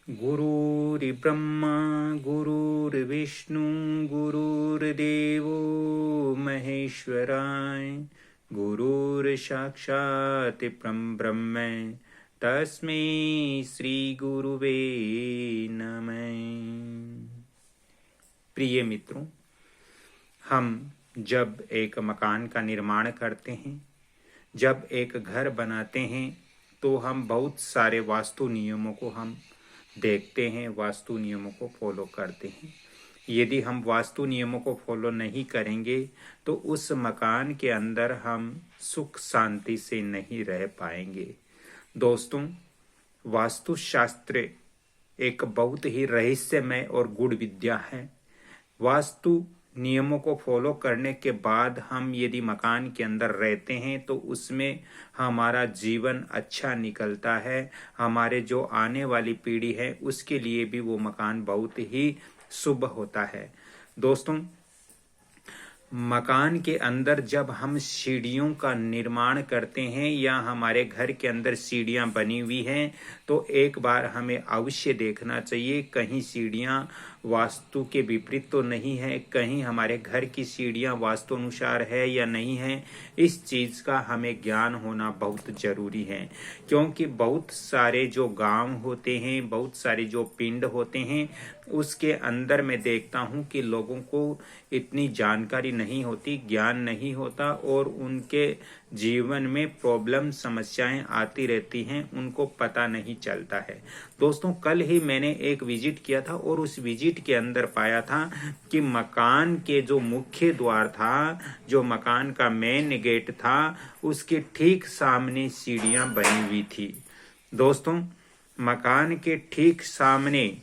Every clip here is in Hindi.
गुरुर्ब्रह्मा गुरुर्विष्णु गुरुर्देवो महेश्वराय गुरुर्साक्षात् परब्रह्म तस्मै श्री गुरुवे नमः। प्रिय मित्रों, हम जब एक मकान का निर्माण करते हैं, जब एक घर बनाते हैं, तो हम बहुत सारे वास्तु नियमों को हम देखते हैं, वास्तु नियमों को फॉलो करते हैं। यदि हम वास्तु नियमों को फॉलो नहीं करेंगे तो उस मकान के अंदर हम सुख शांति से नहीं रह पाएंगे। दोस्तों, वास्तुशास्त्र एक बहुत ही रहस्यमय और गूढ़ विद्या है। वास्तु नियमों को फॉलो करने के बाद हम यदि मकान के अंदर रहते हैं तो उसमें हमारा जीवन अच्छा निकलता है। हमारे जो आने वाली पीढ़ी है उसके लिए भी वो मकान बहुत ही शुभ होता है। दोस्तों, मकान के अंदर जब हम सीढ़ियों का निर्माण करते हैं या हमारे घर के अंदर सीढ़ियां बनी हुई हैं तो एक बार हमें अवश्य देखना चाहिए कहीं सीढ़ियां वास्तु के विपरीत तो नहीं है, कहीं हमारे घर की सीढ़ियां वास्तु अनुसार है या नहीं है। इस चीज का हमें ज्ञान होना बहुत जरूरी है, क्योंकि बहुत सारे जो गांव होते हैं, बहुत सारे जो पिंड होते हैं, उसके अंदर मैं देखता हूं कि लोगों को इतनी जानकारी नहीं होती, ज्ञान नहीं होता और उनके जीवन में प्रॉब्लम समस्याएं आती रहती हैं, उनको पता नहीं चलता है। दोस्तों, कल ही मैंने एक विजिट किया था और उस विजिट के अंदर पाया था कि मकान के जो मुख्य द्वार था, जो मकान का मेन गेट था, उसके ठीक सामने सीढ़ियां बनी हुई थी। दोस्तों, मकान के ठीक सामने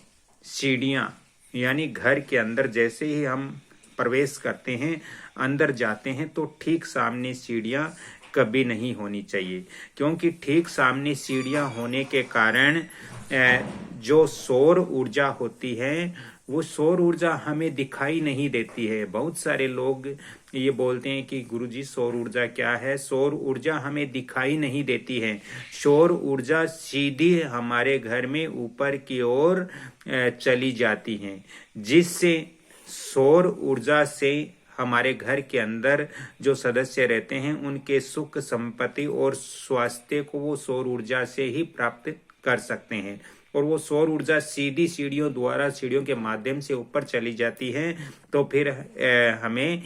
सीढ़ियां, यानी घर के अंदर जैसे ही हम प्रवेश करते हैं, अंदर जाते हैं, तो ठीक सामने सीढ़ियां कभी नहीं होनी चाहिए, क्योंकि ठीक सामने सीढ़ियां होने के कारण जो सौर ऊर्जा होती है वो सौर ऊर्जा हमें दिखाई नहीं देती है। बहुत सारे लोग ये बोलते हैं कि गुरुजी सौर ऊर्जा क्या है? सौर ऊर्जा हमें दिखाई नहीं देती है। सौर ऊर्जा सीधी हमारे घर में ऊपर की ओर चली जाती है, जिससे सौर ऊर्जा से हमारे घर के अंदर जो सदस्य रहते हैं उनके सुख संपत्ति और स्वास्थ्य को वो सौर ऊर्जा से ही प्राप्त कर सकते हैं। और वो सौर ऊर्जा सीधी सीढ़ियों द्वारा, सीढ़ियों के माध्यम से ऊपर चली जाती है, तो फिर हमें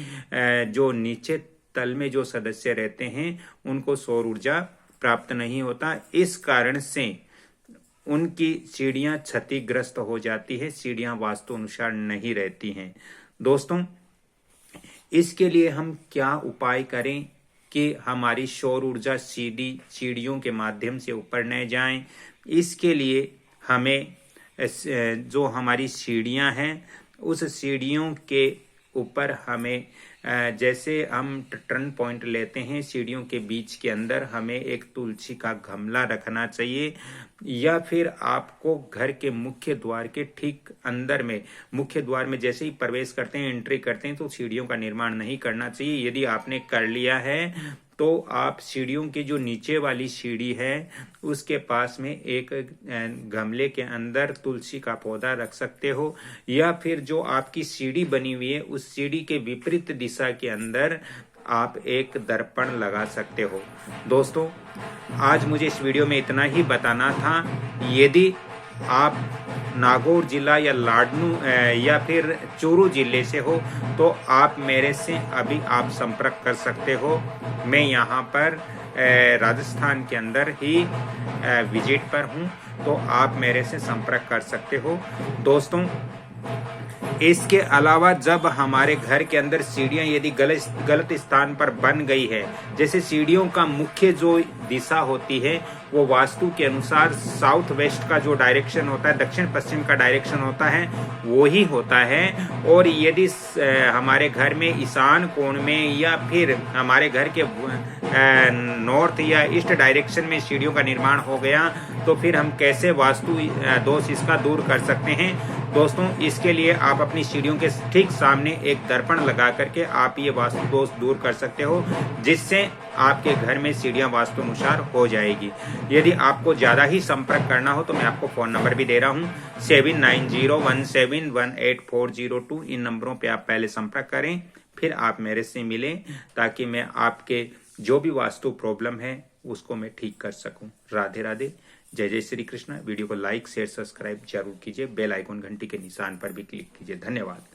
जो नीचे तल में जो सदस्य रहते हैं उनको सौर ऊर्जा प्राप्त नहीं होता। इस कारण से उनकी सीढ़ियां क्षतिग्रस्त हो जाती है, सीढ़ियां वास्तु अनुसार नहीं रहती हैं। दोस्तों, इसके लिए हम क्या उपाय करें कि हमारी सौर ऊर्जा सीधी सीढ़ियों के माध्यम से ऊपर न जाए? इसके लिए हमें जो हमारी सीढ़ियां हैं उस सीढ़ियों के ऊपर हमें जैसे हम टर्न पॉइंट लेते हैं, सीढ़ियों के बीच के अंदर हमें एक तुलसी का गमला रखना चाहिए, या फिर आपको घर के मुख्य द्वार के ठीक अंदर में, मुख्य द्वार में जैसे ही प्रवेश करते हैं, एंट्री करते हैं, तो सीढ़ियों का निर्माण नहीं करना चाहिए। यदि आपने कर लिया है तो आप सीढ़ियों की जो नीचे वाली सीढ़ी है उसके पास में एक गमले के अंदर तुलसी का पौधा रख सकते हो, या फिर जो आपकी सीढ़ी बनी हुई है उस सीढ़ी के विपरीत दिशा के अंदर आप एक दर्पण लगा सकते हो। दोस्तों, आज मुझे इस वीडियो में इतना ही बताना था। यदि आप नागौर जिला या लाडनू या फिर चूरू जिले से हो तो आप मेरे से अभी आप संपर्क कर सकते हो। मैं यहाँ पर राजस्थान के अंदर ही विजिट पर हूँ, तो आप मेरे से संपर्क कर सकते हो। दोस्तों, इसके अलावा जब हमारे घर के अंदर सीढ़ियां यदि गलत स्थान पर बन गई है, जैसे सीढ़ियों का मुख्य जो दिशा होती है वो वास्तु के अनुसार साउथ वेस्ट का जो डायरेक्शन होता है, दक्षिण पश्चिम का डायरेक्शन होता है, वो ही होता है। और यदि हमारे घर में ईशान कोण में या फिर हमारे घर के नॉर्थ या ईस्ट डायरेक्शन में सीढ़ियों का निर्माण हो गया तो फिर हम कैसे वास्तु दोष इसका दूर कर सकते हैं? दोस्तों इसके लिए आप अपनी सीढ़ियों के ठीक सामने एक दर्पण लगा करके आप ये वास्तु दोष दूर कर सकते हो, जिससे आपके घर में सीढ़ियां वास्तुनुसार हो जाएगी। यदि आपको ज्यादा ही संपर्क करना हो तो मैं आपको फोन नंबर भी दे रहा हूं 7901718402। इन नंबरों पे आप पहले संपर्क करें, फिर आप मेरे से मिलें, ताकि मैं आपके जो भी वास्तु प्रॉब्लम है उसको मैं ठीक कर सकूं। राधे राधे, जय जय श्री कृष्ण। वीडियो को लाइक शेयर सब्सक्राइब जरूर कीजिए, बेल आइकॉन घंटी के निशान पर भी क्लिक कीजिए। धन्यवाद।